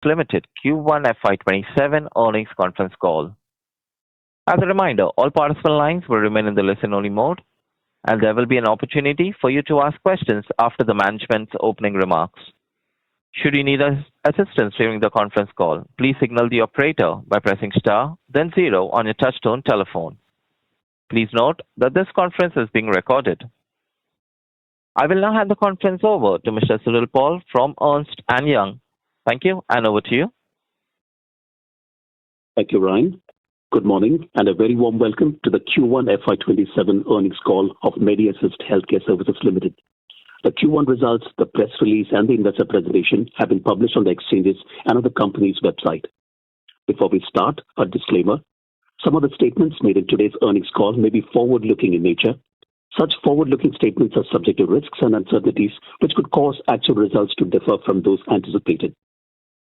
Limited Q1 FY27 earnings conference call. As a reminder, all participant lines will remain in the listen-only mode, and there will be an opportunity for you to ask questions after the management's opening remarks. Should you need assistance during the conference call, please signal the operator by pressing star, then zero on your touchtone telephone. Please note that this conference is being recorded. I will now hand the conference over to Mr. Cyril Paul from Ernst & Young. Thank you, and over to you. Thank you, Ryan. Good morning, and a very warm welcome to the Q1 FY27 earnings call of Medi Healthcare Services Limited. The Q1 results, the press release, and the investor presentation have been published on the exchanges and on the company's website. Before we start, a disclaimer. Some of the statements made in today's earnings call may be forward-looking in nature. Such forward-looking statements are subject to risks and uncertainties which could cause actual results to differ from those anticipated.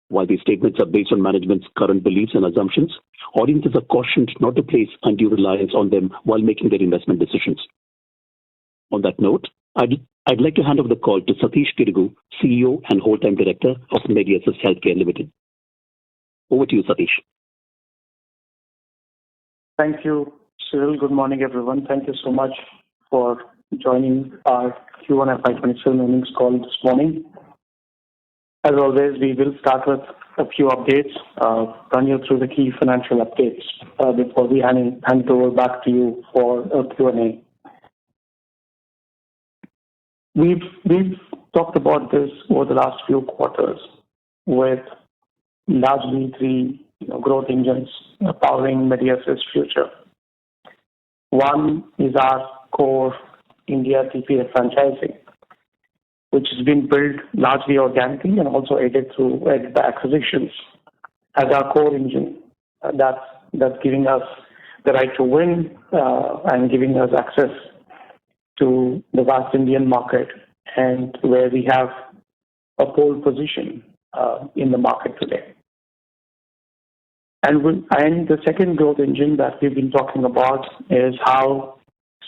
While these statements are based on management's current beliefs and assumptions, audiences are cautioned not to place undue reliance on them while making their investment decisions. On that note, I'd like to hand over the call to Satish Kirigu, CEO and whole-time director of Medi Healthcare Limited. Over to you, Satish. Thank you, Cyril. Good morning, everyone. Thank you so much for joining our Q1 FY27 earnings call this morning. As always, we will start with a few updates, run you through the key financial updates before we hand it over back to you for a Q&A. We've talked about this over the last few quarters with largely three growth engines powering Medi's future. One is our core India TPA franchising, which has been built largely organically and also aided by acquisitions as our core engine. That's giving us the right to win and giving us access to the vast Indian market, and where we have a pole position in the market today. And the second growth engine that we've been talking about is how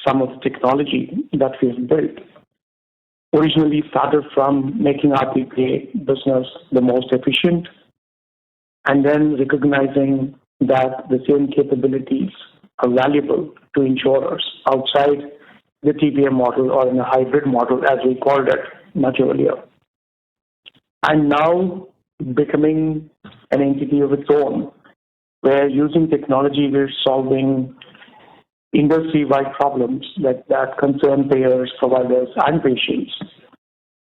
some of the technology that we've built originally started from making our TPA business the most efficient, and then recognizing that the same capabilities are valuable to insurers outside the TPA model or in a hybrid model, as we called it much earlier. And now becoming an entity of its own, where using technology we're solving industry-wide problems that concern payers, providers, and patients.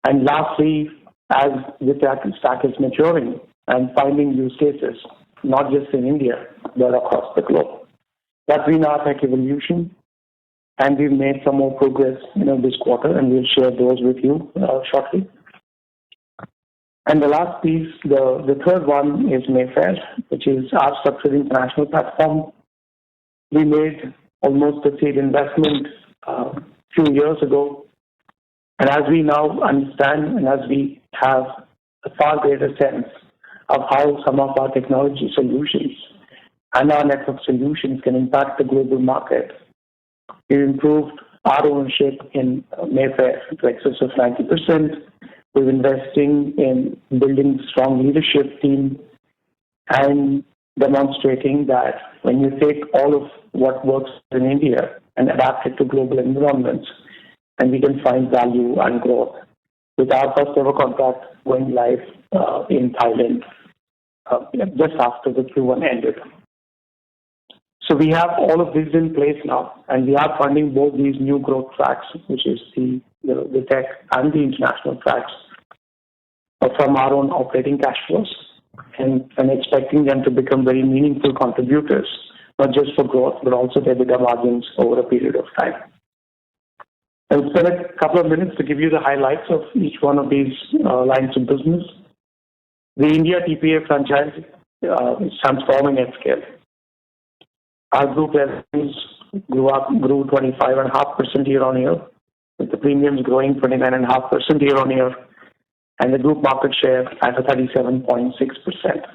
And lastly, as the tech stack is maturing and finding use cases, not just in India, but across the globe. That's been our tech evolution, and we've made some more progress this quarter, and we'll share those with you shortly. And the last piece, the third one is Mayfair, which is our structured international platform. We made almost a seed investment a few years ago. And as we now understand and as we have a far greater sense of how some of our technology solutions and our network solutions can impact the global market, we've improved our ownership in Mayfair to excess of 90%. We're investing in building a strong leadership team and demonstrating that when you take all of what works in India and adapt it to global environments, and we can find value and growth. With our first ever contract going live in Thailand just after the Q1 ended. So we have all of this in place now, and we are funding both these new growth tracks, which is the tech and the international tracks, from our own operating cash flows, and expecting them to become very meaningful contributors, not just for growth, but also their EBITDA margins over a period of time. I'll spend a couple of minutes to give you the highlights of each one of these lines of business. The India TPA franchise is transforming at scale. Our group revenues grew 25.5% year on year, with the premiums growing 29.5% year on year, and the group market share at a 37.6%.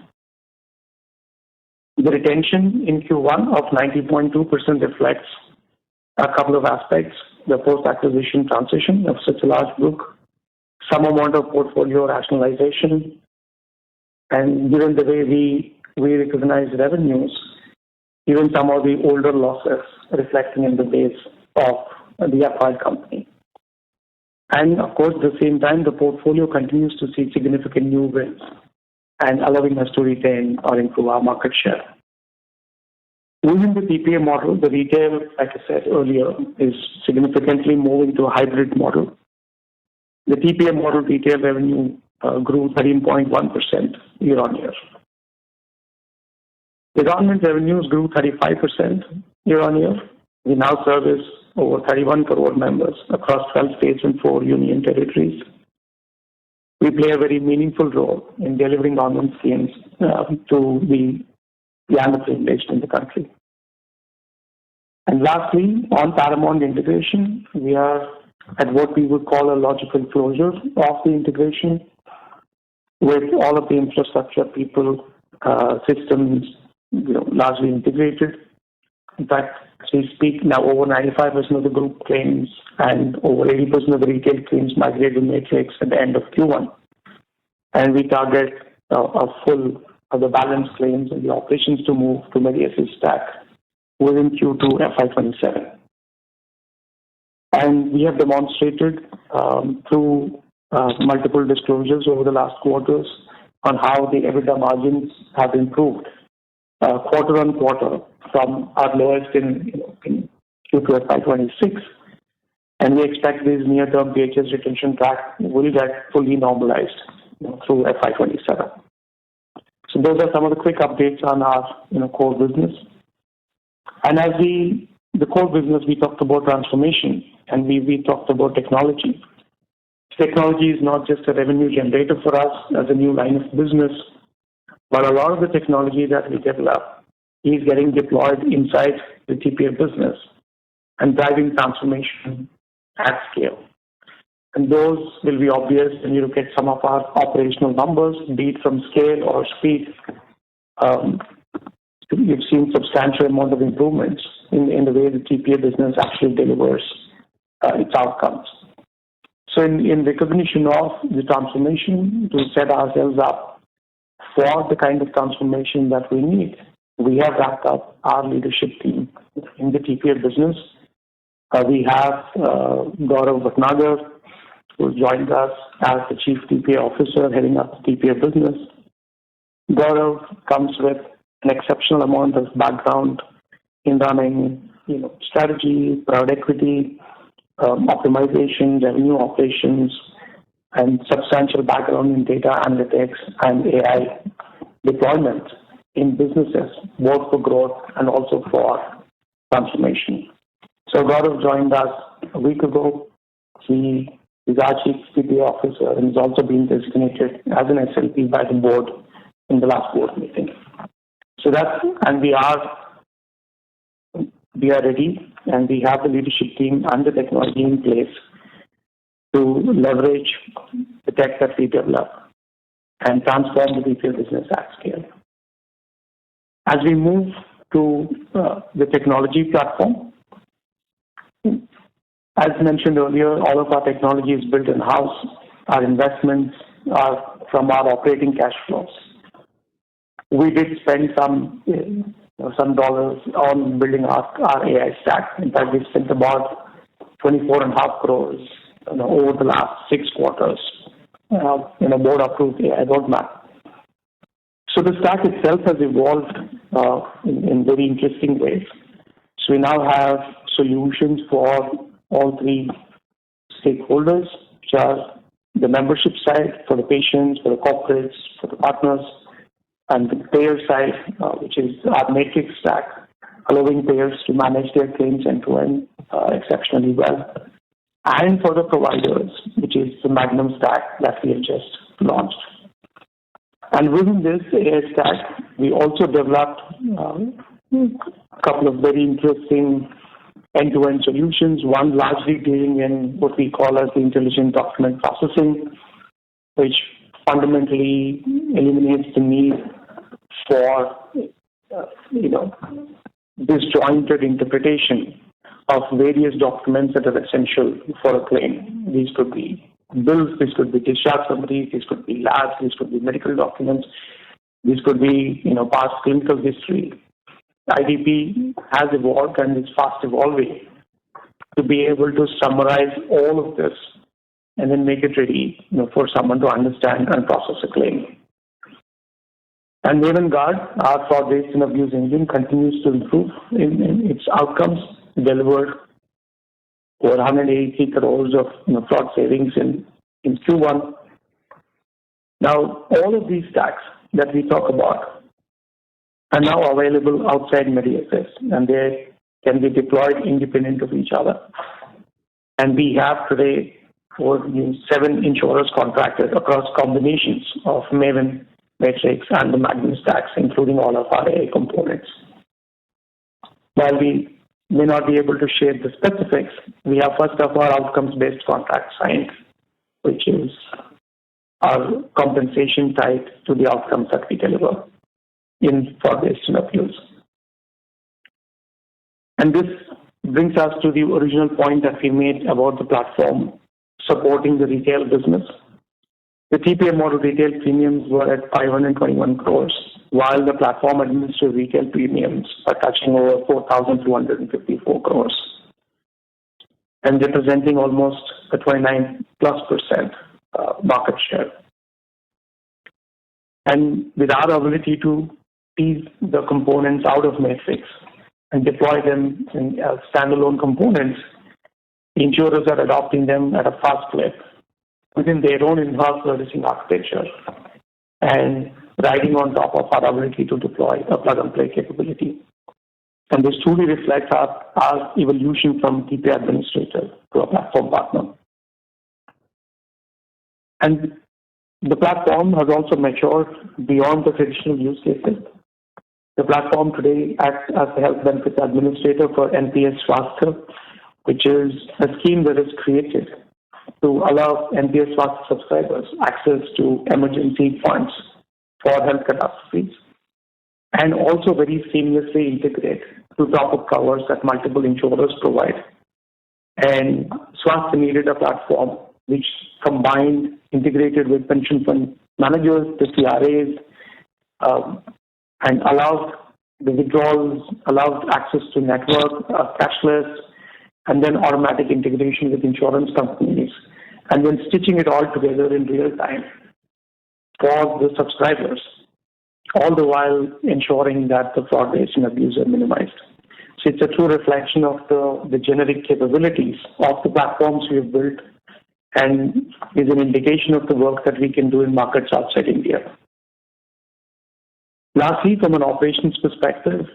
The retention in Q1 of 90.2% reflects a couple of aspects: the post-acquisition transition of such a large book, some amount of portfolio rationalization, And given the way we recognize revenues, even some of the older losses reflecting in the base of the acquired company. And of course, at the same time, the portfolio continues to see significant new wins and allowing us to retain or improve our market share. Within the TPA model, the retail, like I said earlier, is significantly moving to a hybrid model. The TPA model retail revenue grew 13.1% year on year. The government revenues grew 35% year on year. We now service over 31 crore members across 12 states and 4 union territories. We play a very meaningful role in delivering government schemes to the underprivileged in the country. And lastly, on Paramount integration, we are at what we would call a logical closure of the integration with all of the infrastructure, people, systems, largely integrated. In fact, as we speak now, over 95% of the group claims and over 80% of the retail claims migrated to Matrix at the end of Q1. And we target a full of the balance claims and the operations to move to Medi stack within Q2 FY27. And we have demonstrated through multiple disclosures over the last quarters on how the EBITDA margins have improved quarter on quarter from our lowest in Q2 FY26. And we expect this near-term PHS retention track will get fully normalized through FY27. So those are some of the quick updates on our core business. And as the core business, we talked about transformation and we talked about technology. Technology is not just a revenue generator for us as a new line of business, but a lot of the technology that we develop is getting deployed inside the TPA business and driving transformation at scale. And those will be obvious when you look at some of our operational numbers, be it from scale or speed. We've seen substantial amount of improvements in the way the TPA business actually delivers its outcomes. So in recognition of the transformation, to set ourselves up for the kind of transformation that we need, we have wrapped up our leadership team in the TPA business. We have Gaurav Bhatnagar, who joined us as the Chief TPA Officer heading up the TPA business. Gaurav comes with an exceptional amount of background in running strategy, private equity, optimization, revenue operations, and substantial background in data analytics and AI deployment in businesses, both for growth and also for transformation. So Gaurav joined us a week ago. He is our Chief TPA Officer and has also been designated as an SLP by the board in the last board meeting. So we are ready, and we have the leadership team and the technology in place to leverage the tech that we develop and transform the retail business at scale. As we move to the technology platform, as mentioned earlier, all of our technology is built in-house. Our investments are from our operating cash flows. We did spend some dollars on building our AI stack. In fact, we spent about 24.5 crores over the last 6 quarters in a board-approved AI roadmap. So the stack itself has evolved in very interesting ways. So we now have solutions for all 3 stakeholders, which are the membership side, for the patients, for the corporates, for the partners, and the payer side, which is our Matrix stack, allowing payers to manage their claims end-to-end exceptionally well. And for the providers, which is the Magnum stack that we have just launched. And within this AI stack, we also developed a couple of very interesting end-to-end solutions, one largely dealing in what we call as the intelligent document processing, which fundamentally eliminates the need for disjointed interpretation of various documents that are essential for a claim. These could be bills, these could be discharge summaries, these could be labs, these could be medical documents. This could be, past clinical history. IDP has evolved and is fast evolving to be able to summarize all of this and then make it ready, for someone to understand and process a claim. And Maven Guard, our fraud waste and abuse engine, continues to improve in its outcomes, delivered over 183 crores of fraud savings in Q1. Now, all of these stacks that we talk about are now available outside Medi, and they can be deployed independent of each other. And we have today 7 insurers contracted across combinations of Maven, Matrix, and the Magnum stacks, including all of our AI components. While we may not be able to share the specifics, we have first of our outcomes-based contract signed, which is our compensation tied to the outcomes that we deliver in fraud-based and abuse. And this brings us to the original point that we made about the platform supporting the retail business. The TPA model retail premiums were at 521 crores, while the platform administered retail premiums are touching over 4,254 crores and representing almost a 29+% market share. And with our ability to tease the components out of Matrix and deploy them in standalone components, insurers are adopting them at a fast clip within their own in-house servicing architecture and riding on top of our ability to deploy a plug-and-play capability. And this truly reflects our evolution from TPA administrator to a platform partner. And the platform has also matured beyond the traditional use cases. The platform today acts as the health benefits administrator for NPS Swasthya, which is a scheme that is created to allow NPS Swasthya subscribers access to emergency funds for health catastrophes, and also very seamlessly integrate to top-up covers that multiple insurers provide. And Swasthya needed a platform which combined, integrated with pension fund managers, the CRAs, and allowed the withdrawals, allowed access to network, cashless, and then automatic integration with insurance companies, and then stitching it all together in real time for the subscribers, all the while ensuring that the fraud waste and abuse are minimized. So it's a true reflection of the generic capabilities of the platforms we have built, and is an indication of the work that we can do in markets outside India. Lastly, from an operations perspective,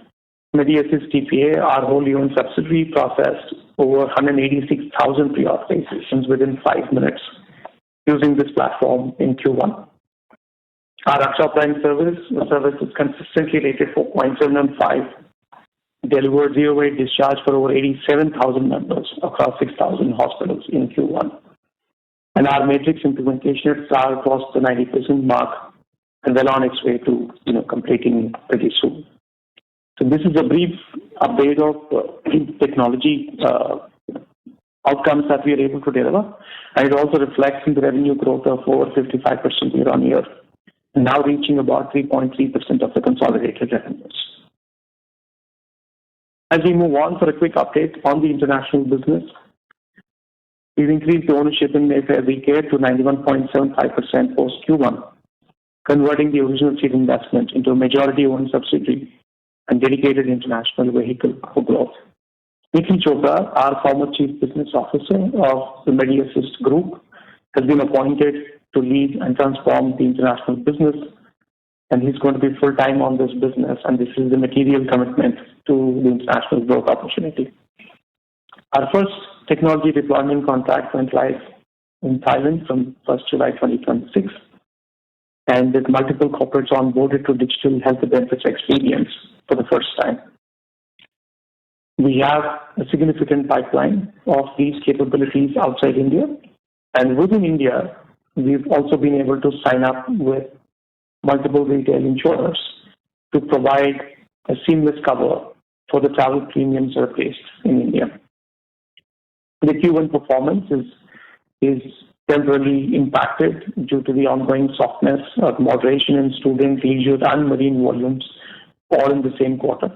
Medi TPA, our wholly owned subsidiary, processed over 186,000 pre-authorizations within 5 minutes using this platform in Q1. Our Raksha Prime service, the service is consistently rated 4.7 delivered zero-weight discharge for over 87,000 members across 6,000 hospitals in Q1. And our Matrix implementation at STAR crossed the 90% mark and well on its way to completing pretty soon. So this is a brief update of technology outcomes that we are able to deliver, and it also reflects in the revenue growth of over 55% year on year, and now reaching about 3.3% of the consolidated revenues. As we move on for a quick update on the international business, we've increased the ownership in Mayfair VK to 91.75% post Q1, converting the original seed investment into a majority-owned subsidiary and dedicated international vehicle for growth. Nikhil Chopra, our former Chief Business Officer of the Medi Group, has been appointed to lead and transform the international business, and he's going to be full-time on this business, and this is the material commitment to the international growth opportunity. Our first technology deployment contract went live in Thailand from 1st July 2026, and with multiple corporates onboarded to digital health benefits experience for the first time. We have a significant pipeline of these capabilities outside India, and within India, we've also been able to sign up with multiple retail insurers to provide a seamless cover for the travel premiums that are placed in India. The Q1 performance is temporarily impacted due to the ongoing softness of moderation in student, leisure, and marine volumes, all in the same quarter.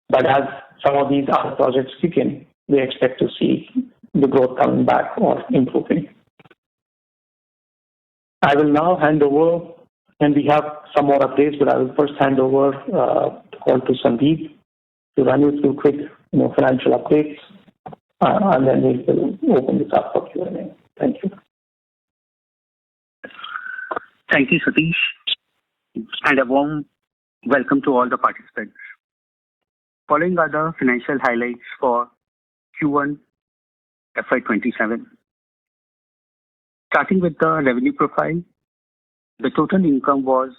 But as some of these other projects kick in, we expect to see the growth coming back or improving. I will now hand over, and we have some more updates, but I will first hand over the call to Sandeep to run you through quick financial updates, and then we will open this up for Q&A. Thank you. Thank you, Satish, and a warm welcome to all the participants. Following are the financial highlights for Q1 FY27. Starting with the revenue profile, the total income was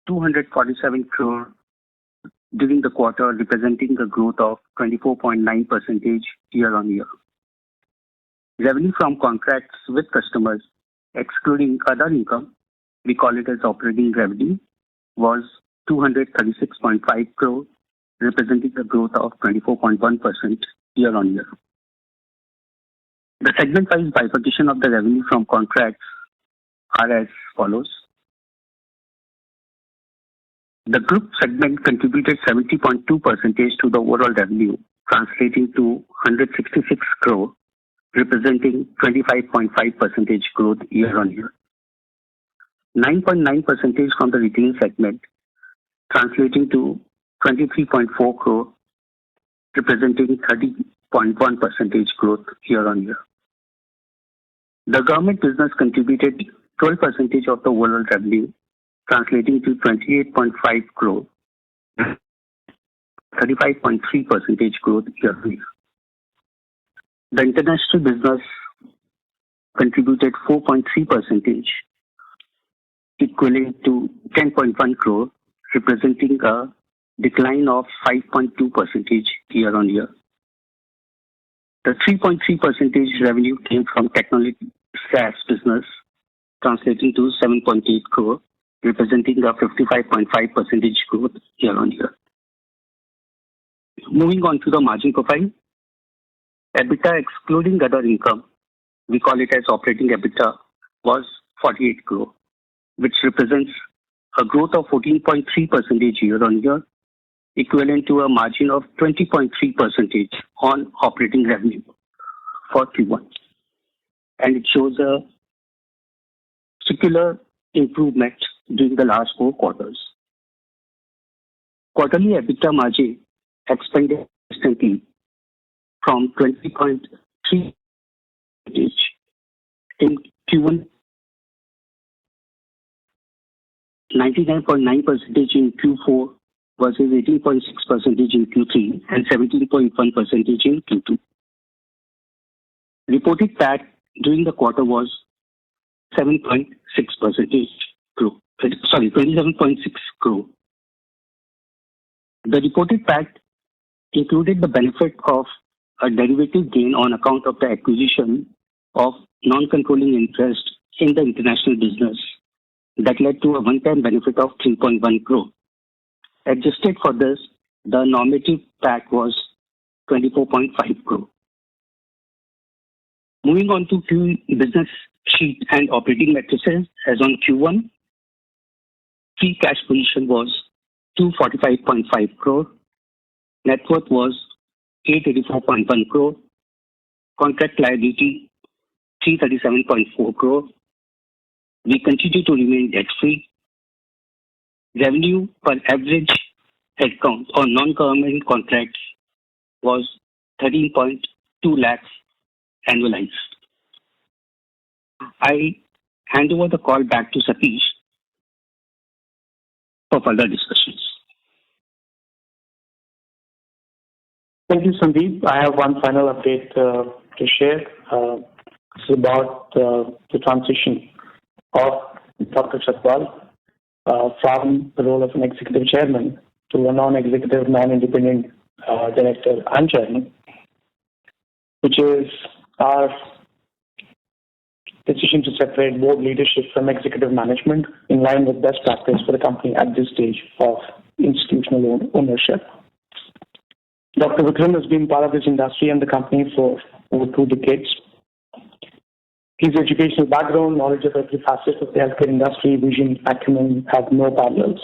247 crore during the quarter, representing a growth of 24.9% year-on-year. Revenue from contracts with customers, excluding other income, we call it as operating revenue, was 236.5 crore, representing a growth of 24.1% year-on-year. The segment-wise bifurcation of the revenue from contracts are as follows. The group segment contributed 70.2% to the overall revenue, translating to 166 crore, representing 25.5% growth year-on-year. 9.9% from the retail segment, translating to 23.4 crore, representing 30.1% growth year-on-year. The government business contributed 12% of the overall revenue, translating to 28.5 crore, 35.3% growth year-on-year. The international business contributed 4.3%, equivalent to 10.1 crore, representing a decline of 5.2% year-on-year. The 3.3% revenue came from technology SaaS business, translating to 7.8 crore, representing a 55.5% growth year-on-year. Moving on to the margin profile, EBITDA excluding other income, we call it as operating EBITDA, was 48 crore, which represents a growth of 14.3% year-on-year, equivalent to a margin of 20.3% on operating revenue for Q1. And it shows a secular improvement during the last 4 quarters. Quarterly EBITDA margin expanded instantly from 20.3% in Q1, 99.9% in Q4 versus 18.6% in Q3 and 17.1% in Q2. Reported PAT during the quarter was 7.6% growth. 27.6 crore. The reported PAT included the benefit of a derivative gain on account of the acquisition of non-controlling interest in the international business that led to a one-time benefit of 3.1 crore. Adjusted for this, the normative PAT was 24.5 crore. Moving on to key business sheet and operating metrics as on Q1, free cash position was 245.5 crore. Net worth was 884.1 crore. Contract liability 337.4 crore. We continue to remain debt-free. Revenue per average headcount on non-government contracts was 13.2 lakhs annualized. I hand over the call back to Satish for further discussions. Thank you, Sandeep. I have one final update to share. It's about the transition of Dr. Chatwal from the role of an executive chairman to a non-executive, non-independent director and chairman, which is our decision to separate board leadership from executive management in line with best practice for the company at this stage of institutional ownership. Dr. Vikram has been part of this industry and the company for over 2 decades. His educational background, knowledge of every facet of the healthcare industry, vision, acumen have no parallels.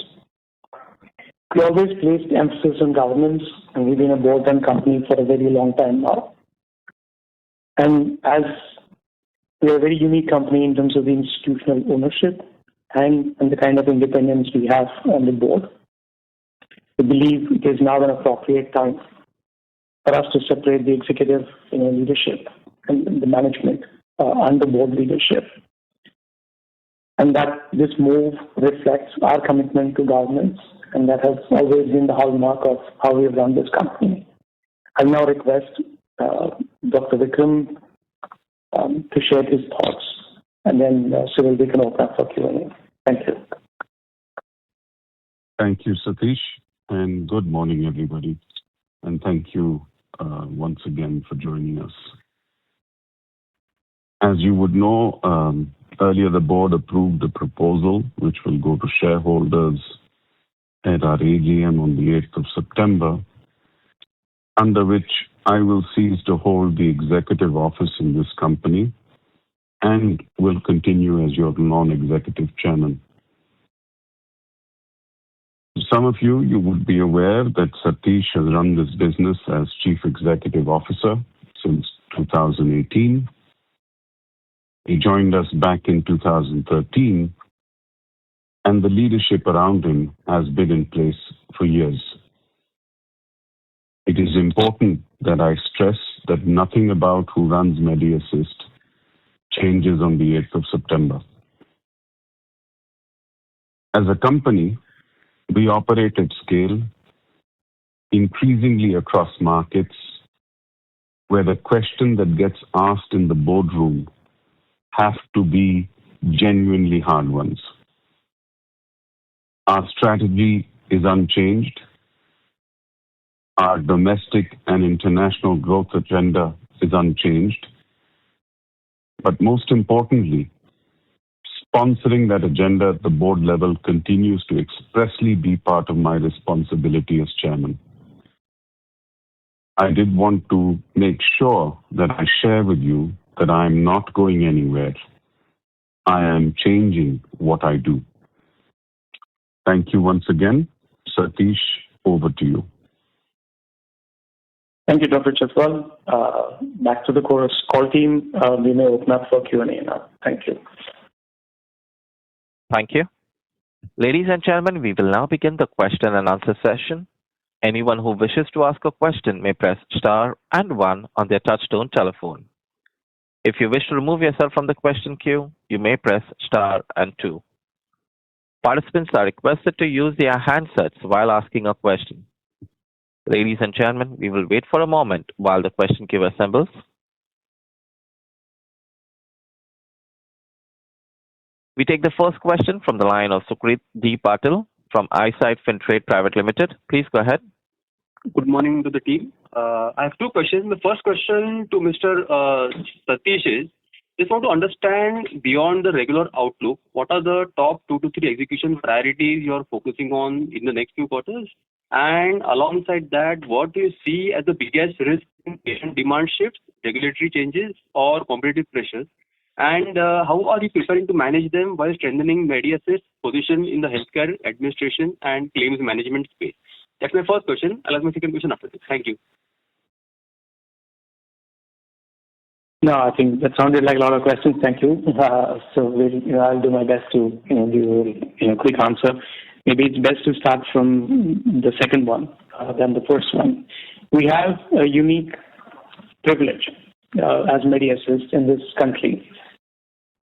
He always placed emphasis on governance, and we've been a board-run company for a very long time now. And as we're a very unique company in terms of the institutional ownership and the kind of independence we have on the board, we believe it is now an appropriate time for us to separate the executive leadership and the management and the board leadership. And that this move reflects our commitment to governance, and that has always been the hallmark of how we have run this company. I now request Dr. Vikram to share his thoughts, and then Cyril, we can open up for Q&A. Thank you. Thank you, Satish, and good morning, everybody. And thank you once again for joining us. As you would know, earlier the board approved a proposal which will go to shareholders at our AGM on the 8th of September, under which I will cease to hold the executive office in this company and will continue as your non-executive chairman. Some of you would be aware that Satish has run this business as Chief Executive Officer since 2018. He joined us back in 2013, and the leadership around him has been in place for years. It is important that I stress that nothing about who runs Medi Assist changes on the 8th of September. As a company, we operate at scale, increasingly across markets, where the question that gets asked in the boardroom have to be genuinely hard ones. Our strategy is unchanged. Our domestic and international growth agenda is unchanged. But most importantly, sponsoring that agenda at the board level continues to expressly be part of my responsibility as chairman. I did want to make sure that I share with you that I am not going anywhere. I am changing what I do. Thank you once again. Satish, over to you. Thank you, Dr. Chhatwal. Back to the call team. We may open up for Q&A now. Thank you. Thank you. Ladies and gentlemen, we will now begin the question and answer session. Anyone who wishes to ask a question may press star and 1 on their touchtone telephone. If you wish to remove yourself from the question queue, you may press star and 2. Participants are requested to use their handsets while asking a question. Ladies and gentlemen, we will wait for a moment while the question queue assembles. We take the first question from the line of Sukrit D. Patil from Eyesight Fintrade Private Limited. Please go ahead. Good morning to the team. I have two questions. The first question to Mr. Satish is, just want to understand beyond the regular outlook, what are the top 2 to 3 execution priorities you are focusing on in the next few quarters? And alongside that, what do you see as the biggest risk in patient demand shifts, regulatory changes, or competitive pressures? And how are you preparing to manage them while strengthening Medi Assist's position in the healthcare administration and claims management space? That's my first question. I'll ask my second question after this. Thank you. No, I think that sounded like a lot of questions. Thank you. I'll do my best to give a quick answer. Maybe it's best to start from the second one than the first one. We have a unique privilege as Medi Assist in this country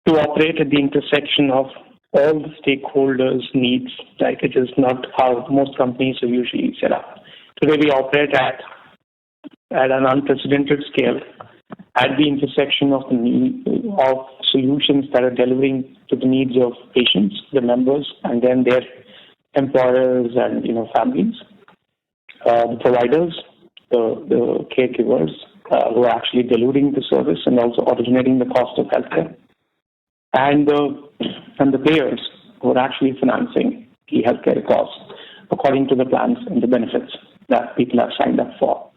to operate at the intersection of all the stakeholders' needs. Like, it is not how most companies are usually set up. Today we operate at an unprecedented scale at the intersection of the need of solutions that are delivering to the needs of patients, the members, and then their employers and families, the providers, the caregivers who are actually delivering the service and also originating the cost of healthcare, and the payers who are actually financing the healthcare costs according to the plans and the benefits that people have signed up for.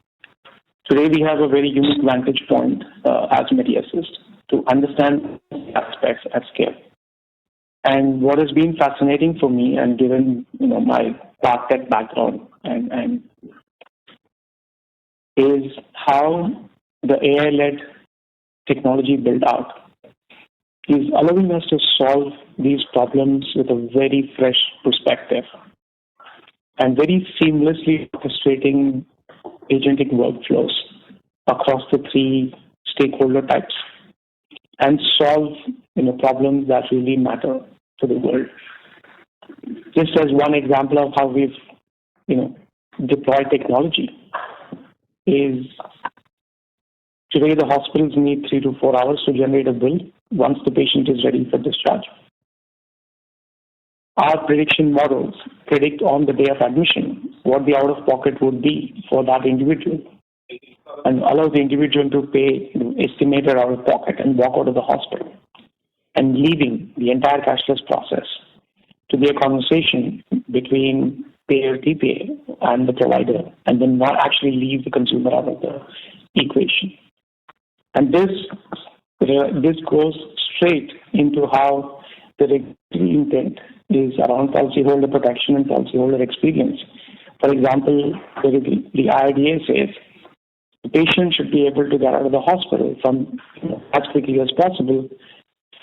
Today we have a very unique vantage point as Medi Assist to understand aspects at scale. And what has been fascinating for me, and given my dark tech background, and is how the AI-led technology build out is allowing us to solve these problems with a very fresh perspective and very seamlessly orchestrating agentic workflows across the three stakeholder types and solve problems that really matter to the world. Just as one example of how we've deployed technology is today the hospitals need 3 to 4 hours to generate a bill once the patient is ready for discharge. Our prediction models predict on the day of admission what the out-of-pocket would be for that individual and allow the individual to pay estimated out-of-pocket and walk out of the hospital, and leaving the entire cashless process to be a conversation between payer TPA and the provider, and then not actually leave the consumer out of the equation. And this goes straight into how the regulatory intent is around policyholder protection and policyholder experience. For example, the IRDA says the patient should be able to get out of the hospital from as quickly as possible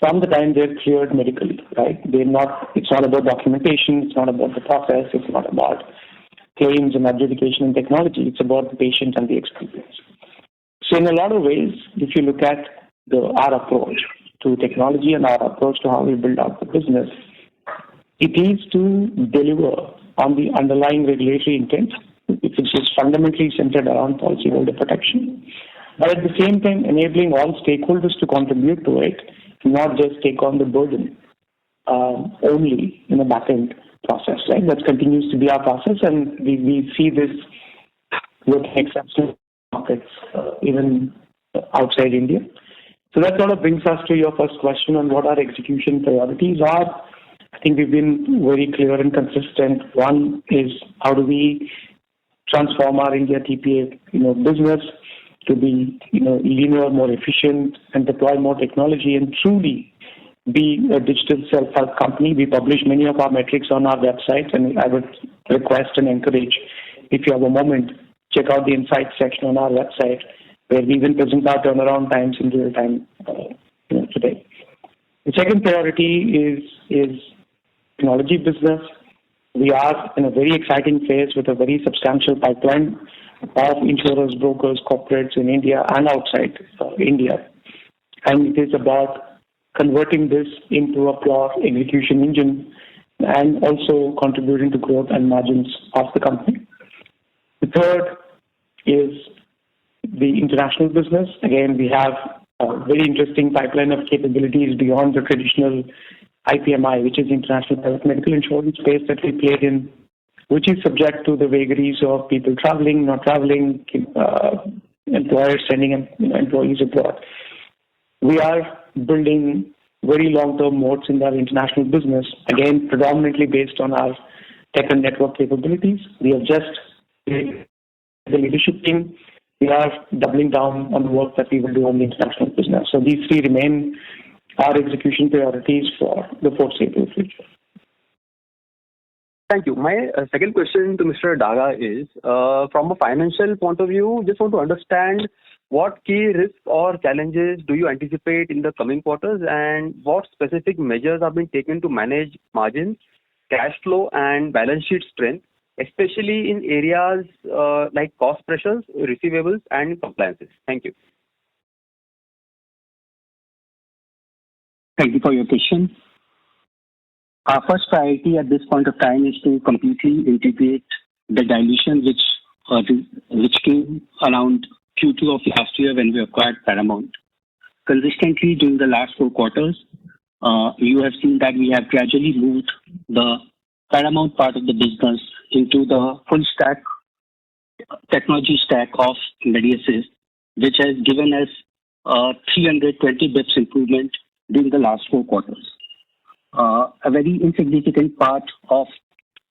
from the time they're cleared medically, right? It's not about documentation, it's not about the process, it's not about claims and adjudication and technology, it's about the patient and the experience. So in a lot of ways, if you look at our approach to technology and our approach to how we build out the business, it is to deliver on the underlying regulatory intent, which is fundamentally centered around policyholder protection, but at the same time enabling all stakeholders to contribute to it, not just take on the burden only in a back-end process, right? That continues to be our process, and we see this working exceptional markets even outside India. So that sort of brings us to your first question on what our execution priorities are. I think we've been very clear and consistent. One is how do we transform our India TPA business to be leaner, more efficient, and deploy more technology and truly be a digital self-help company. We publish many of our metrics on our website, and I would request and encourage, if you have a moment, check out the insights section on our website, where we even present our turnaround times in real time today. The second priority is technology business. We are in a very exciting phase with a very substantial pipeline of insurers, brokers, corporates in India and outside India. And it is about converting this into a pure execution engine and also contributing to growth and margins of the company. The third is the international business. Again, we have a very interesting pipeline of capabilities beyond the traditional IPMI, which is international private medical insurance space that we played in, which is subject to the vagaries of people traveling, not traveling, employers sending employees abroad. We are building very long-term moats in our international business, again, predominantly based on our tech and network capabilities. We have just the leadership team. We are doubling down on the work that we will do on the international business. So these three remain our execution priorities for the foreseeable future. Thank you. My second question to Mr. Daga is, from a financial point of view, just want to understand what key risks or challenges do you anticipate in the coming quarters, and what specific measures have been taken to manage margins, cash flow, and balance sheet strength, especially in areas like cost pressures, receivables, and compliances. Thank you. Thank you for your question. Our first priority at this point of time is to completely integrate the dilution which came around Q2 of last year when we acquired Paramount. Consistently during the last 4 quarters, you have seen that we have gradually moved the Paramount part of the business into the full stack technology stack of Medi, which has given us 320 bps improvement during the last 4 quarters. A very insignificant part of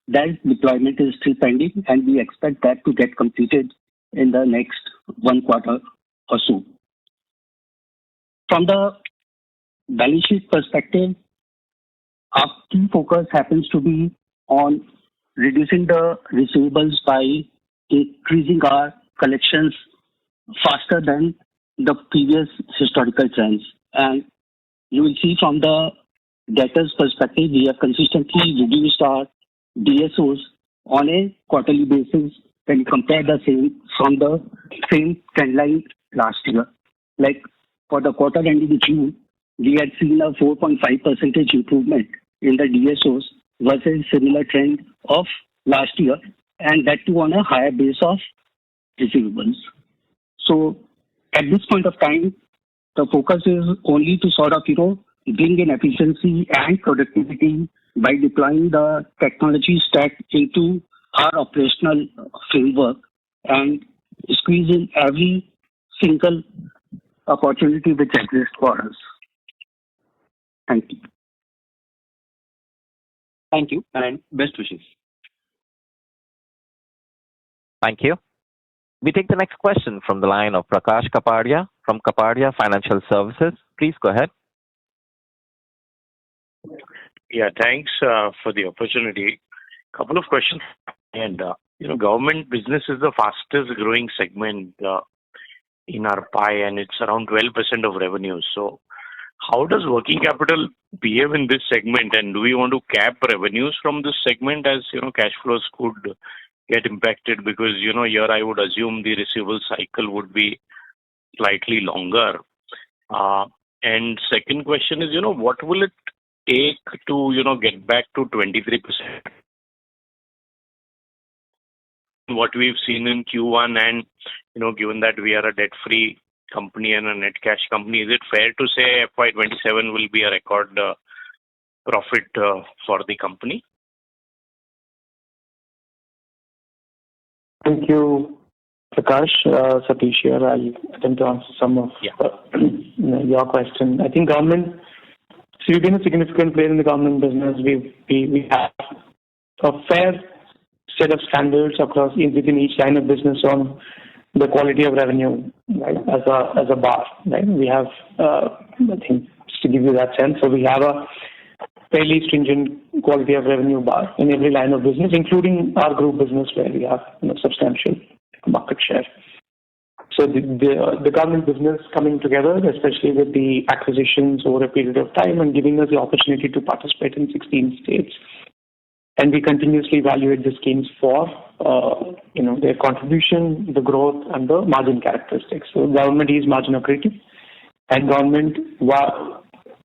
that deployment is still pending, and we expect that to get completed in the next 1 quarter or so. From the balance sheet perspective, our key focus happens to be on reducing the receivables by increasing our collections faster than the previous historical trends. And you will see from the debtors perspective, we have consistently reduced our DSOs on a quarterly basis when you compare the same from the same trend line last year. Like for the quarter ending June, we had seen a 4.5% improvement in the DSOs versus similar trend of last year, and that too on a higher base of receivables. So at this point of time, the focus is only to sort of, bring in efficiency and productivity by deploying the technology stack into our operational framework and squeeze in every single opportunity which exists for us. Thank you. Thank you and best wishes. Thank you. We take the next question from the line of Prakash Kapadia from Kapadia Financial Services. Please go ahead. Yeah, thanks for the opportunity. Couple of questions. And, government business is the fastest growing segment in our pie, and it's around 12% of revenue. So how does working capital behave in this segment, and do we want to cap revenues from this segment as, cash flows could get impacted? Because, here I would assume the receivable cycle would be slightly longer. And second question is, what will it take to, get back to 23%? What we've seen in Q1 and, given that we are a debt-free company and a net cash company, is it fair to say FY27 will be a record profit for the company? Thank you, Prakash. Satish here. I'll attempt to answer some of your question. I think government, so we've been a significant player in the government business. We have a fair set of standards across within each line of business on the quality of revenue, right, as a bar. Right? We have, I think, just to give you that sense, so we have a fairly stringent quality of revenue bar in every line of business, including our group business where we have substantial market share. So the government business coming together, especially with the acquisitions over a period of time and giving us the opportunity to participate in 16 states. And we continuously evaluate the schemes for their contribution, the growth, and the margin characteristics. So government is margin accretive, and government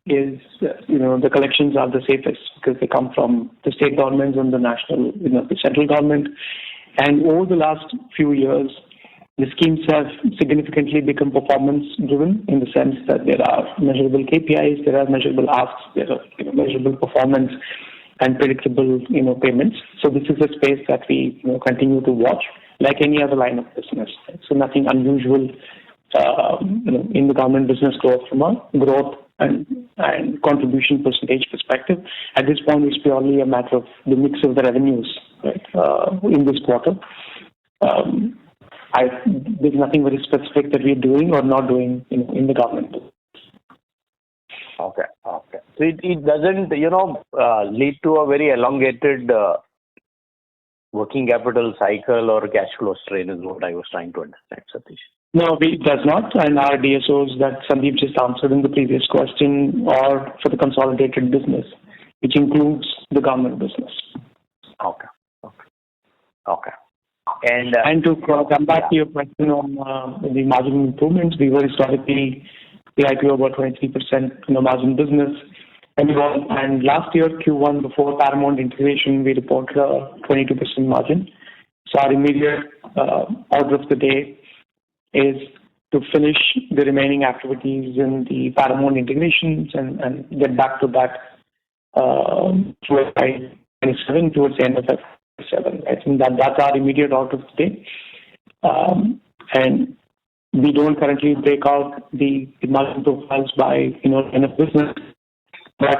is the collections are the safest because they come from the state governments and the national, the central government. And over the last few years, the schemes have significantly become performance driven in the sense that there are measurable KPIs, there are measurable asks, there are measurable performance and predictable payments. So this is a space that we continue to watch like any other line of business. So nothing unusual in the government business growth from a growth and contribution percentage perspective. At this point, it's purely a matter of the mix of the revenues, right, in this quarter. There's nothing very specific that we're doing or not doing in the government. Okay. So it doesn't, lead to a very elongated working capital cycle or cash flow strain is what I was trying to understand, Satish. No, it does not. And our DSOs that Sandeep just answered in the previous question are for the consolidated business, which includes the government business. Okay. And to come back to your question on the margin improvements, we were historically the IPO about 23% margin business. And last year, Q1, before Paramount integration, we reported a 22% margin. So our immediate order of the day is to finish the remaining activities in the Paramount integrations and get back to that towards FY27, towards the end of FY27. I think that's our immediate order of the day. And we don't currently break out the margin profiles by line of business, but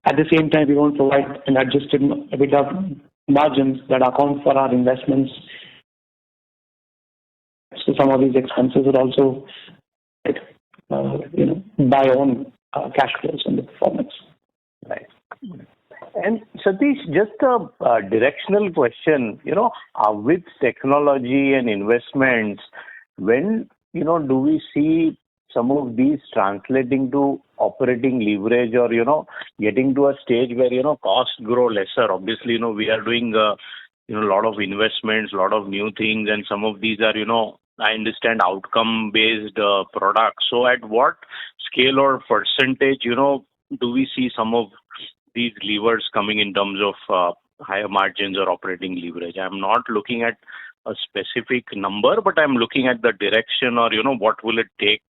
at the same time, we won't provide an adjusted EBITDA margins that account for our investments. So some of these expenses are also by own cash flows and the performance. Right. And Satish, just a directional question, with technology and investments, when, do we see some of these translating to operating leverage or, getting to a stage where, costs grow lesser? Obviously, we are doing, a lot of investments, a lot of new things, and some of these are, I understand outcome-based products. So at what scale or percentage, do we see some of these levers coming in terms of higher margins or operating leverage? I'm not looking at a specific number, but I'm looking at the direction or, what will it take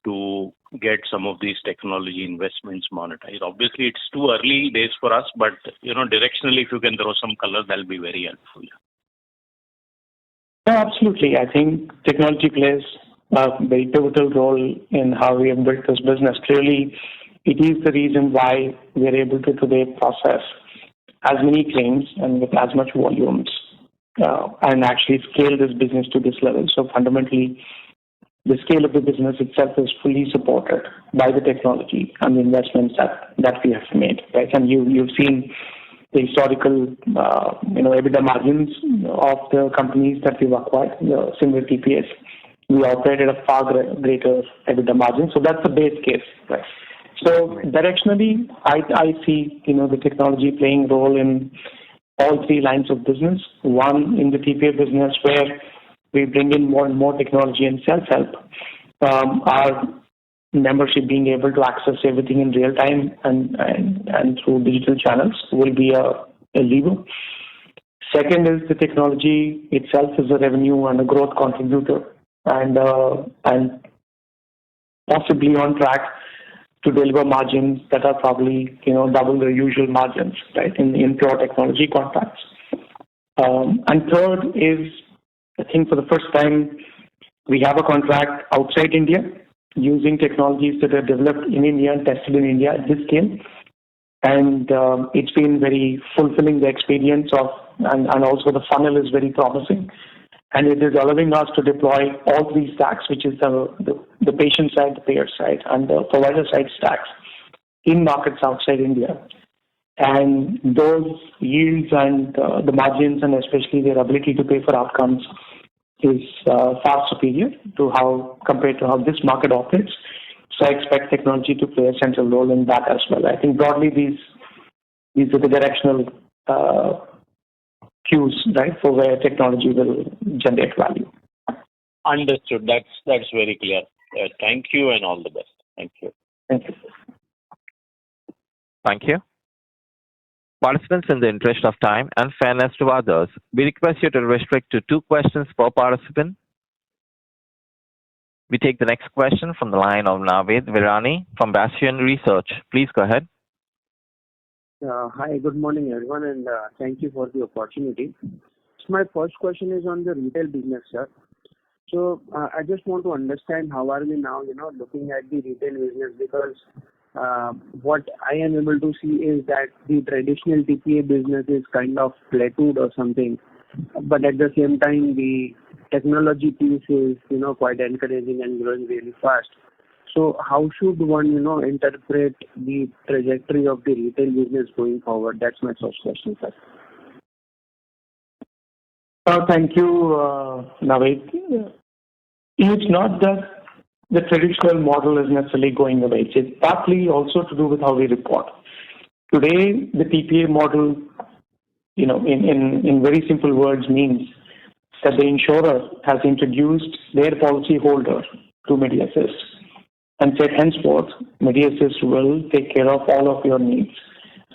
to get some of these technology investments monetized. Obviously, it's too early days for us, but, directionally, if you can throw some color, that'll be very helpful. Yeah, absolutely. I think technology plays a very pivotal role in how we have built this business. Clearly, it is the reason why we are able to today process as many claims and with as much volumes and actually scale this business to this level. So fundamentally, the scale of the business itself is fully supported by the technology and the investments that we have made. Right? And you've seen the historical EBITDA margins of the companies that we've acquired, the similar TPAs. We operated a far greater EBITDA margin. So that's the base case. Right? So directionally, I see the technology playing a role in all three lines of business. One, in the TPA business, where we bring in more and more technology and self-help. Our membership being able to access everything in real time and through digital channels will be a lever. Second is the technology itself is a revenue and a growth contributor and possibly on track to deliver margins that are probably double the usual margins, right, in pure technology contracts. And third is, I think for the first time, we have a contract outside India using technologies that are developed in India and tested in India at this scale. And it's been very fulfilling, the experience of, and also the funnel is very promising. And it is allowing us to deploy all three stacks, which is the patient side, the payer side, and the provider side stacks in markets outside India. And those yields and the margins and especially their ability to pay for outcomes is far superior to compared to how this market operates. So I expect technology to play a central role in that as well. I think broadly these are the directional cues, right, for where technology will generate value. Understood. That's very clear. Thank you and all the best. Thank you. Thank you. Thank you. Participants, in the interest of time and fairness to others, we request you to restrict to 2 questions per participant. We take the next question from the line of Navid Virani from Bastion Research. Please go ahead. Hi, good morning, everyone, and thank you for the opportunity. So my first question is on the retail business, sir. So I just want to understand how are we now, looking at the retail business, because what I am able to see is that the traditional TPA business is kind of plateaued or something, but at the same time, the technology piece is, quite encouraging and growing really fast. So how should one, interpret the trajectory of the retail business going forward? That's my first question, sir. Thank you, Navid. It's not that the traditional model is necessarily going away. It's partly also to do with how we report. Today, the TPA model, in very simple words, means that the insurer has introduced their policyholder to Medi Assist and said, henceforth, Medi Assist will take care of all of your needs,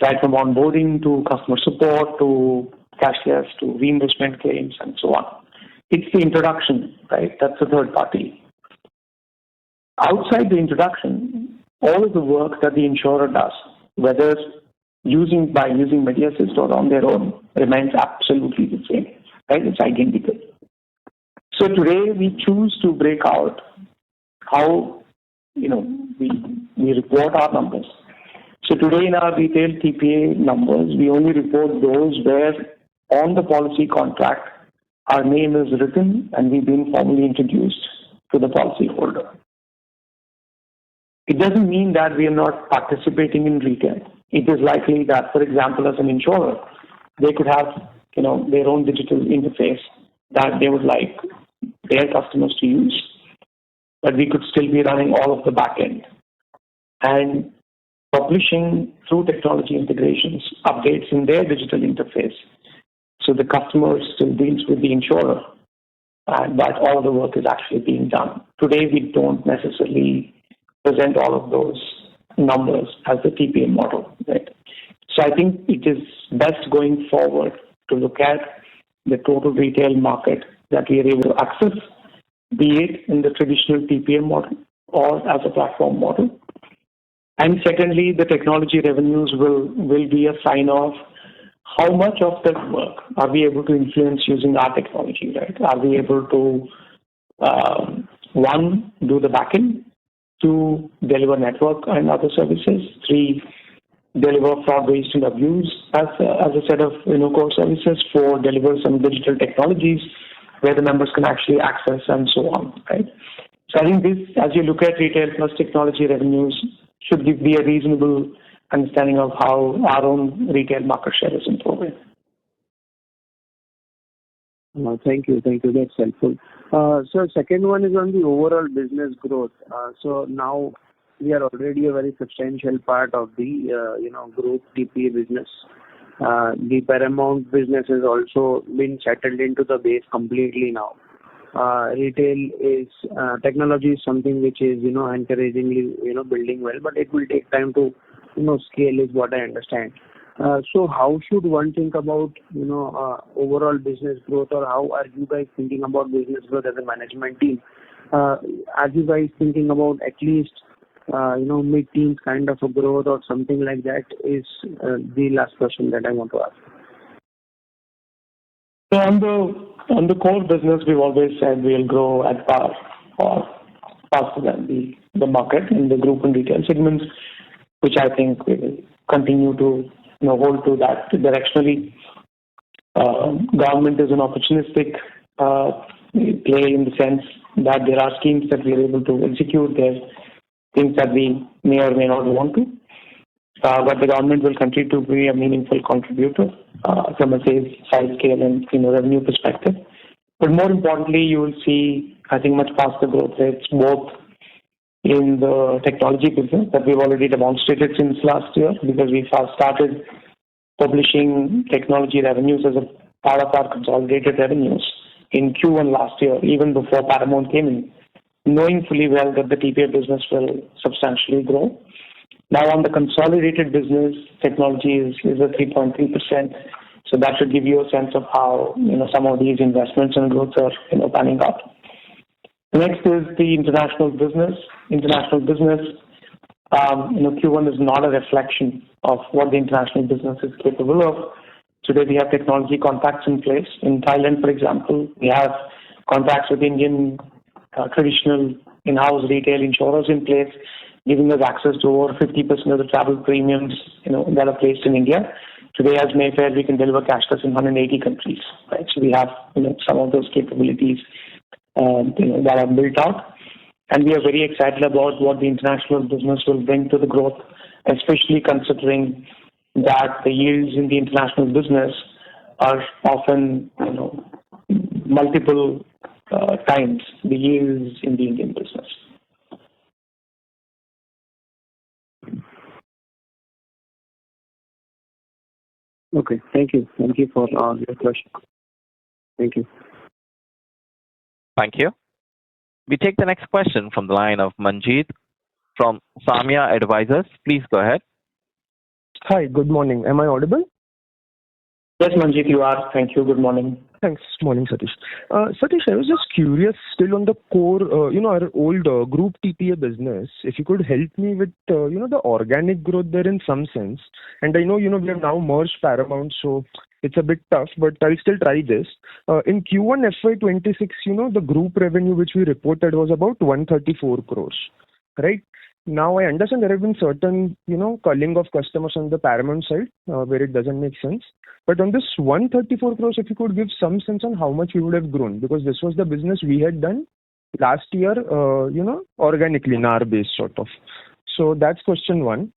right from onboarding to customer support to cashless to reimbursement claims and so on. It's the introduction, right? That's the third party. Outside the introduction, all of the work that the insurer does, whether using Medi Assist or on their own, remains absolutely the same, right? It's identical. So today we choose to break out how, we report our numbers. So today in our retail TPA numbers, we only report those where on the policy contract, our name is written and we've been formally introduced to the policyholder. It doesn't mean that we are not participating in retail. It is likely that, for example, as an insurer, they could have their own digital interface that they would like their customers to use, but we could still be running all of the back end and publishing through technology integrations updates in their digital interface. So the customer still deals with the insurer, but all the work is actually being done. Today, we don't necessarily present all of those numbers as the TPA model, right? So I think it is best going forward to look at the total retail market that we are able to access, be it in the traditional TPA model or as a platform model. And secondly, the technology revenues will be a sign of how much of that work are we able to influence using our technology, right? Are we able to, one, do the backend, two, deliver network and other services, three, deliver fraud, waste, and abuse as a set of core services, four, deliver some digital technologies where the members can actually access and so on, right? So I think this, as you look at retail plus technology revenues, should be a reasonable understanding of how our own retail market share is improving. Thank you. That's helpful. So second one is on the overall business growth. So now we are already a very substantial part of the group TPA business. The Paramount business has also been settled into the base completely now. Retail is technology is something which is encouragingly building well, but it will take time to scale is what I understand. So how should one think about overall business growth, or how are you guys thinking about business growth as a management team? Are you guys thinking about at least mid-teens kind of a growth or something like that? Is the last question that I want to ask. So on the core business, we've always said we'll grow at par or faster than the market in the group and retail segments, which I think will continue to hold to that directionally. Government is an opportunistic play in the sense that there are schemes that we are able to execute. There's things that we may or may not want to. But the government will continue to be a meaningful contributor from a size, scale, and revenue perspective. But more importantly, you will see, I think, much faster growth rates both in the technology business that we've already demonstrated since last year, because we first started publishing technology revenues as a part of our consolidated revenues in Q1 last year, even before Paramount came in, knowing fully well that the TPA business will substantially grow. Now, on the consolidated business, technology is a 3.3%. So that should give you a sense of how some of these investments and growth are panning out. The next is the international business. Q1 is not a reflection of what the international business is capable of. Today, we have technology contracts in place. In Thailand, for example, we have contracts with Indian traditional in-house retail insurers in place, giving us access to over 50% of the travel premiums that are placed in India. Today, as Mayfair, we can deliver cashless in 180 countries. Right? So we have some of those capabilities that are built out. And we are very excited about what the international business will bring to the growth, especially considering that the yields in the international business are often multiple times the yields in the Indian business. Okay, thank you. Thank you for your question. Thank you. Thank you. We take the next question from the line of Manjeet from Samya Advisors. Please go ahead. Hi, good morning. Am I audible? Yes, Manjeet, you are. Thank you. Good morning. Thanks. Morning, Satish. Satish, I was just curious still on the core, our old group TPA business, if you could help me with, the organic growth there in some sense. And I know, we have now merged Paramount, so it's a bit tough, but I'll still try this. In Q1 FY26, the group revenue which we reported was about 134 crores, right? Now, I understand there have been certain, culling of customers on the Paramount side where it doesn't make sense. But on this 134 crores, if you could give some sense on how much we would have grown, because this was the business we had done last year, organically in our base sort of. So that's question one.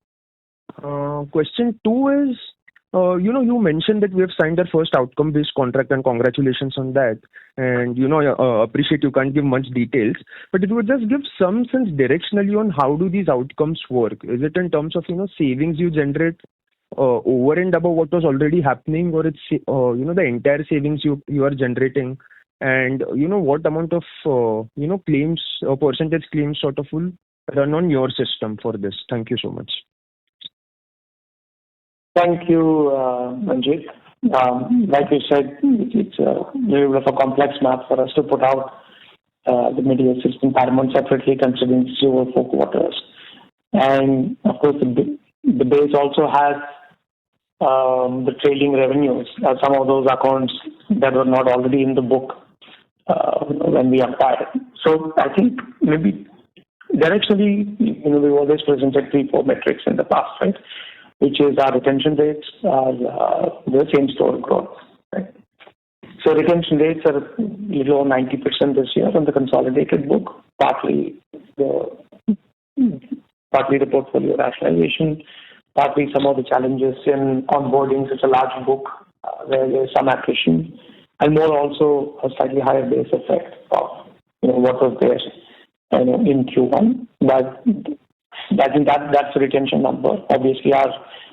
Question two is, you mentioned that we have signed our first outcome-based contract, and congratulations on that. And, appreciate you can't give much details, but it would just give some sense directionally on how do these outcomes work. Is it in terms of, savings you generate over and above what was already happening, or it's, the entire savings you are generating? And, what amount of, claims or percentage claims sort of will run on your system for this? Thank you so much. Thank you, Manjit. Like you said, it's a little bit of a complex math for us to put out the Medi Assist and Paramount separately, considering it's over 4 quarters. And of course, the base also has the trailing revenues, some of those accounts that were not already in the book when we acquired. So I think maybe directionally, we've always presented 3-4 metrics in the past, right? Which is our retention rates, the same store growth. Right? So retention rates are a little over 90% this year on the consolidated book, partly the portfolio rationalization, partly some of the challenges in onboarding such a large book where there's some attrition, and more also a slightly higher base effect of what was there in Q1. But I think that's the retention number. Obviously,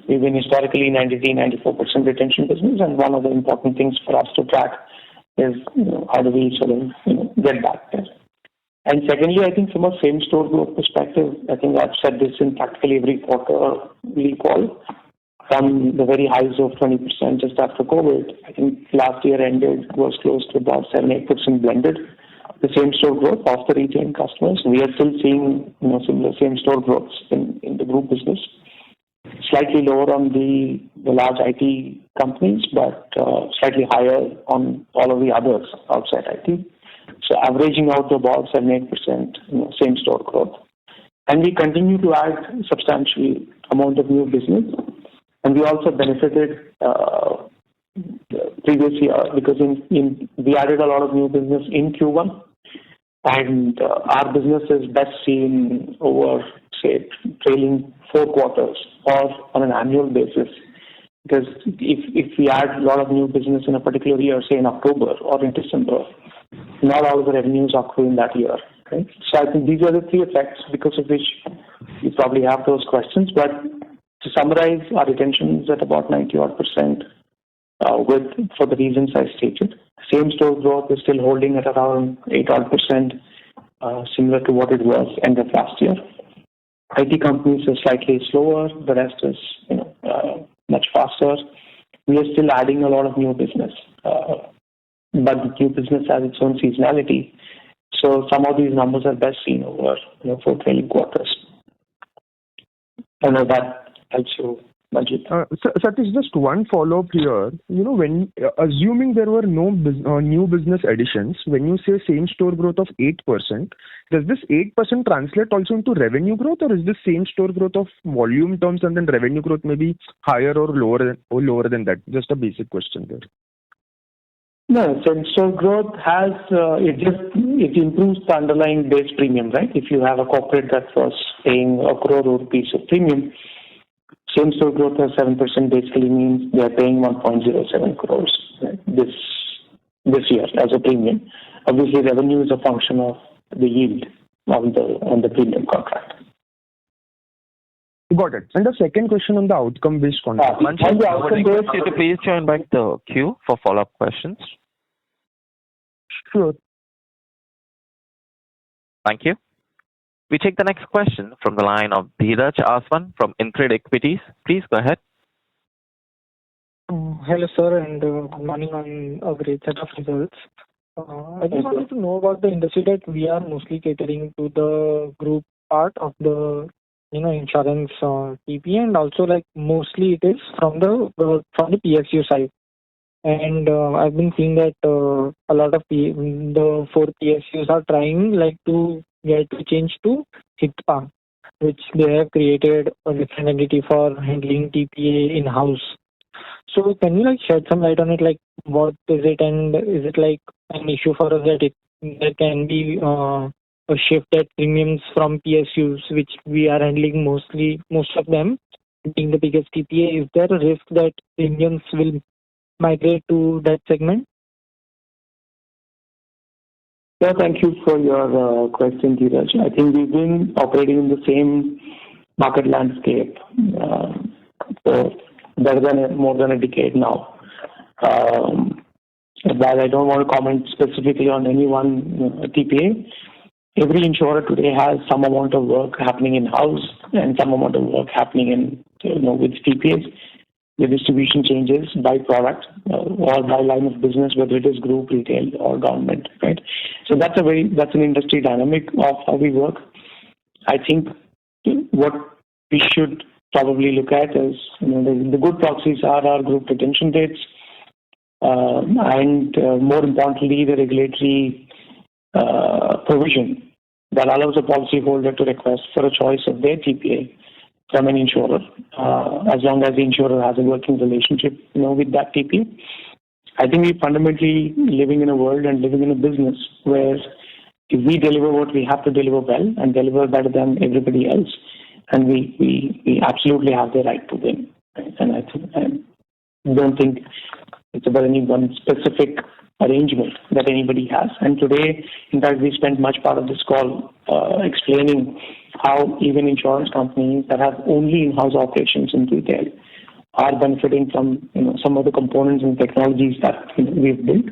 we've been historically 93-94% retention business, and one of the important things for us to track is how do we sort of get back there. And secondly, I think from a same store growth perspective, I think I've said this in practically every quarter we call, from the very highs of 20% just after COVID. I think last year ended was close to about 7-8% blended. The same store growth of the retained customers. We are still seeing similar same store growths in the group business. Slightly lower on the large IT companies, but slightly higher on all of the others outside IT. So averaging out to about 7-8% same store growth. And we continue to add substantial amount of new business. And we also benefited previous year because we added a lot of new business in Q1. And our business is best seen over, say, trailing 4 quarters or on an annual basis. Because if we add a lot of new business in a particular year, say in October or in December, not all of the revenues accrue in that year. Right? So I think these are the 3 effects because of which you probably have those questions. But to summarize, our retention is at about 90-odd%. For the reasons I stated. Same store growth is still holding at around 8-odd%, similar to what it was end of last year. IT companies are slightly slower, the rest is much faster. We are still adding a lot of new business, but the new business has its own seasonality. So some of these numbers are best seen over 4 trailing quarters. I know that helps you. Satish, just one follow-up here. When assuming there were no new business additions, when you say same store growth of 8%, does this 8% translate also into revenue growth, or is this same store growth of volume terms and then revenue growth may be higher or lower than that? Just a basic question there. No, same store growth has it improves the underlying base premium, right? If you have a corporate that was paying a crore rupees of premium. Same store growth of 7% basically means they are paying 1.07 crores this year as a premium. Obviously, revenue is a function of the yield on the premium contract. Got it. And the second question on the outcome-based contract. Please join back the queue for follow-up questions. Sure. Thank you. We take the next question from the line of Dheeraj Aswan from InCred Equities. Please go ahead. Hello, sir, and good morning on a great set of results. I just wanted to know about the industry that we are mostly catering to the group part of the insurance TP, and also mostly it is from the PSU side. And I've been seeing that a lot of the 4 PSUs are trying to get to change to HITPA, which they have created a different entity for handling TPA in-house. So can you shed some light on it? What is it, and is it an issue for us that can be a shift at premiums from PSUs, which we are handling most of them being the biggest TPA. Is there a risk that premiums will migrate to that segment? Yeah, thank you for your question, Dheeraj. I think we've been operating in the same market landscape for more than a decade now. While I don't want to comment specifically on any one TPA, every insurer today has some amount of work happening in-house and some amount of work happening with TPAs. The distribution changes by product or by line of business, whether it is group, retail, or government, right? So that's an industry dynamic of how we work. I think what we should probably look at is the good proxies are our group retention rates, and more importantly, the regulatory provision that allows a policyholder to request for a choice of their TPA from an insurer, as long as the insurer has a working relationship, with that TPA. I think we're fundamentally living in a world and living in a business where if we deliver what we have to deliver well and deliver better than everybody else, and we absolutely have the right to win. Right? And I don't think it's about any one specific arrangement that anybody has. And today, in fact, we spent much part of this call explaining how even insurance companies that have only in-house operations in retail are benefiting from some of the components and technologies that we've built.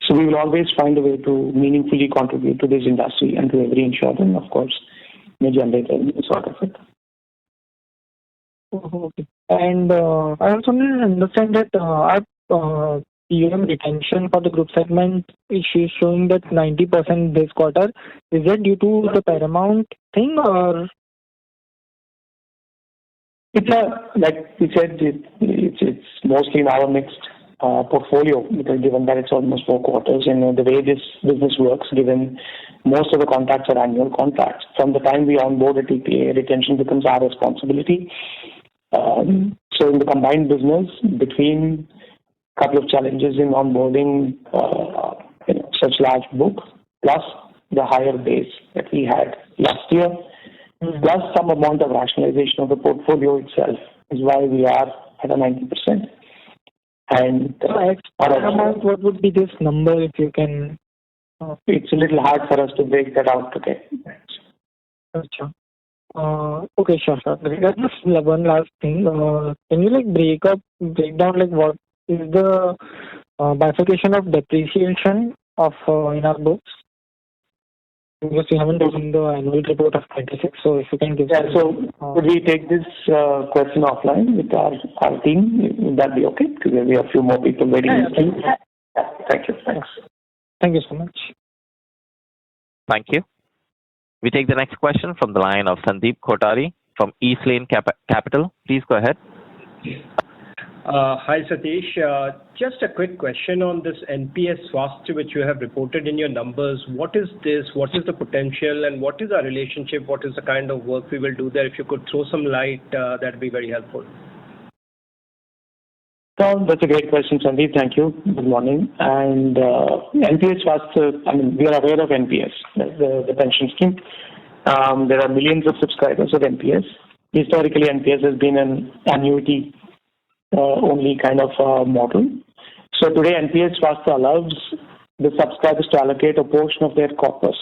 So we will always find a way to meaningfully contribute to this industry and to every insurer, and of course, may generate revenue sort of it. Okay. And I also need to understand that our PUM retention for the group segment is showing that 90% this quarter. Is that due to the Paramount thing, or? It's like we said, it's mostly in our mixed portfolio, because given that it's almost 4 quarters, and the way this business works, given most of the contracts are annual contracts, from the time we onboard a TPA, retention becomes our responsibility. So in the combined business, between a couple of challenges in onboarding such large book, plus the higher base that we had last year, plus some amount of rationalization of the portfolio itself, is why we are at a 90%. And what would be this number, if you can? It's a little hard for us to break that out today. Gotcha. Okay, sure. Just one last thing. Can you break down what is the bifurcation of depreciation of in our books? Because we haven't seen the annual report of 26, so if you can give. Yeah, so could we take this question offline with our team? Would that be okay? Because we have a few more people waiting. Yeah, thank you. Thanks. Thank you so much. Thank you. We take the next question from the line of Sandeep Kotari from East Lane Capital. Please go ahead. Hi, Satish. Just a quick question on this NPS Swasthya, which you have reported in your numbers. What is this? What is the potential? And what is our relationship? What is the kind of work we will do there? If you could throw some light, that would be very helpful. So that's a great question, Sandeep. Thank you. Good morning. And NPS Swasthya, we are aware of NPS, the pension scheme. There are millions of subscribers of NPS. Historically, NPS has been an annuity only kind of model. So today, NPS Swasthya allows the subscribers to allocate a portion of their corpus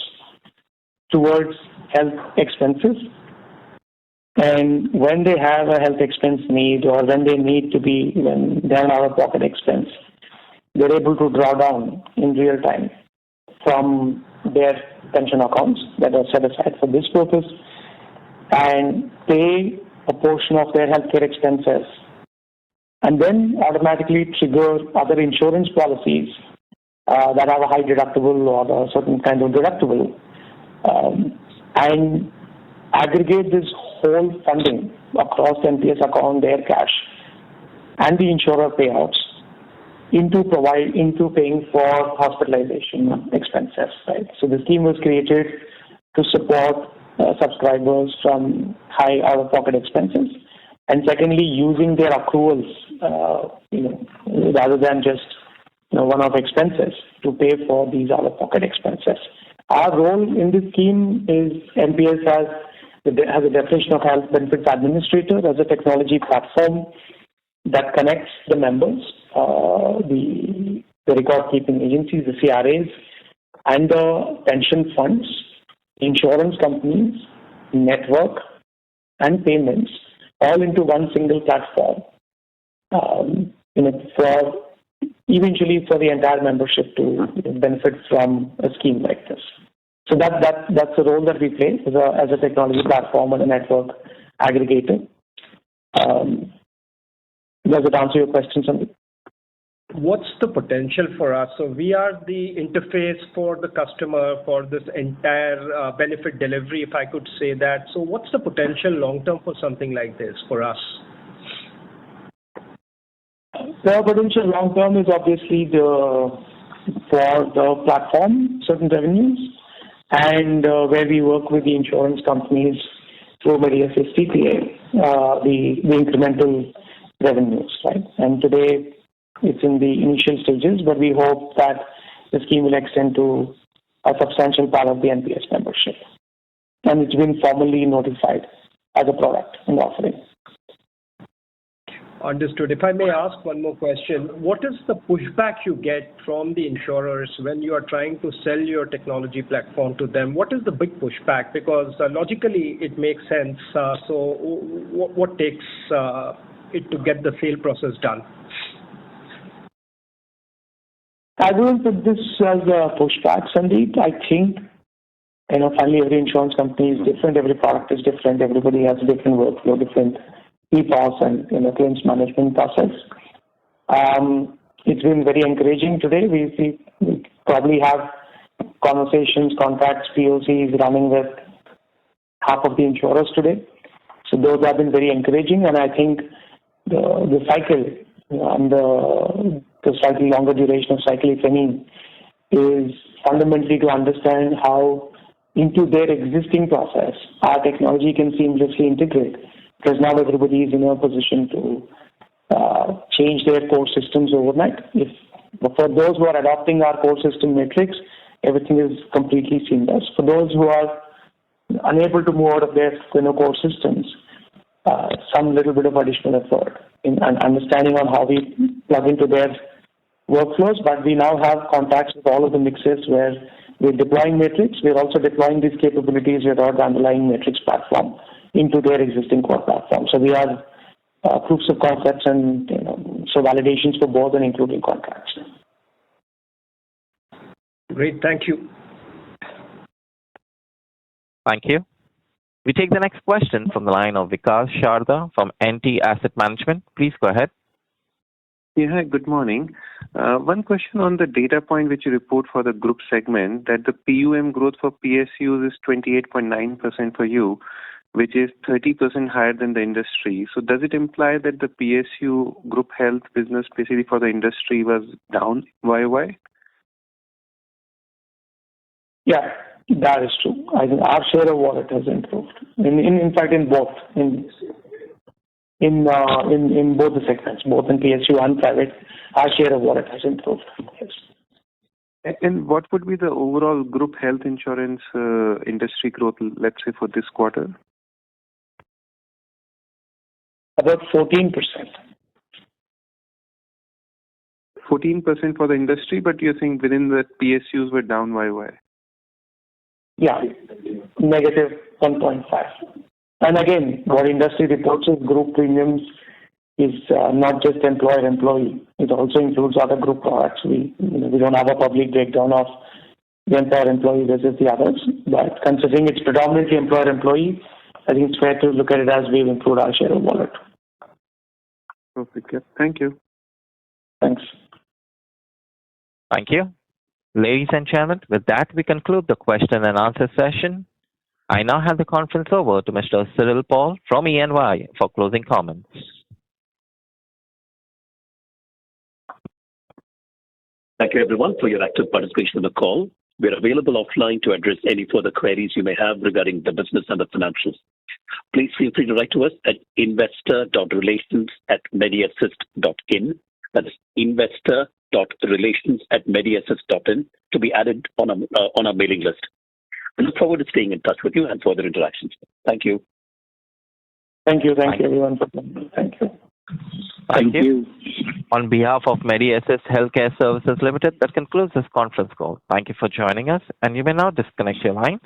towards health expenses. And when they have a health expense need, or when they have an out-of-pocket expense, they're able to draw down in real time from their pension accounts that are set aside for this purpose and pay a portion of their healthcare expenses, and then automatically trigger other insurance policies that have a high deductible or a certain kind of deductible, and aggregate this whole funding across the NPS account, their cash, and the insurer payouts into paying for hospitalization expenses. Right. So the scheme was created to support subscribers from high out-of-pocket expenses, and secondly, using their accruals, rather than just one-off expenses, to pay for these out-of-pocket expenses. Our role in this scheme is NPS has a definition of health benefits administrator as a technology platform that connects the members, the record keeping agencies, the CRAs, and the pension funds, insurance companies, network, and payments all into one single platform. Eventually for the entire membership to benefit from a scheme like this. So that's the role that we play as a technology platform and a network aggregator. Does it answer your question, Sandeep? What's the potential for us? So we are the interface for the customer for this entire benefit delivery, if I could say that. So what's the potential long term for something like this for us? The potential long term is obviously for the platform, certain revenues, and where we work with the insurance companies through Medi TPA, the incremental revenues, right? And today it's in the initial stages, but we hope that the scheme will extend to a substantial part of the NPS membership. And it's been formally notified as a product and offering. Understood. If I may ask one more question, what is the pushback you get from the insurers when you are trying to sell your technology platform to them? What is the big pushback? Because logically it makes sense. So what takes it to get the sale process done? I wouldn't put this as a pushback, Sandeep. I think, finally every insurance company is different, every product is different, everybody has a different workflow, different ethos and claims management process. It's been very encouraging today. We probably have conversations, contracts, POCs running with half of the insurers today. So those have been very encouraging, and I think the cycle and the slightly longer duration of cycle, if any, is fundamentally to understand how into their existing process our technology can seamlessly integrate. Because now everybody is in a position to change their core systems overnight. For those who are adopting our core system metrics, everything is completely seamless. For those who are unable to move out of their core systems, some little bit of additional effort in understanding on how we plug into their workflows. But we now have contacts with all of the mixes where we're deploying metrics. We're also deploying these capabilities with our underlying metrics platform into their existing core platform. So we have proofs of concepts and so validations for both and including contracts. Great, thank you. Thank you. We take the next question from the line of Vikas Sharda from NT Asset Management. Please go ahead. Yeah, hi, good morning. One question on the data point which you report for the group segment, that the PUM growth for PSUs is 28.9% for you, which is 30% higher than the industry. So does it imply that the PSU group health business, basically for the industry, was down YY? Yeah, that is true. I think our share of wallet has improved. In fact, in both, in both the segments, both in PSU and private, our share of wallet has improved. Yes. And what would be the overall group health insurance industry growth, let's say, for this quarter? About 14%. 14% for the industry, but you think within the PSUs were down YY? Yeah, negative 1.5. And again, what industry reports is group premiums is not just employer-employee. It also includes other group products. We don't have a public breakdown of the employer-employee versus the others. But considering it's predominantly employer-employee, I think it's fair to look at it as we've improved our share of wallet. Perfect. Yeah. Thank you. Thanks. Thank you. Ladies and gentlemen, with that, we conclude the question and answer session. I now hand the conference over to Mr. Cyril Paul from EY for closing comments. Thank you, everyone, for your active participation in the call. We are available offline to address any further queries you may have regarding the business and the financials. Please feel free to write to us at investor.relations@mediassist.in. That is investor.relations@mediassist.in to be added on our mailing list. We look forward to staying in touch with you and further interactions. Thank you. Thank you. Thank you, everyone, for coming. Thank you. Thank you. On behalf of Medi Assist Healthcare Services Limited, that concludes this conference call. Thank you for joining us, and you may now disconnect your lines.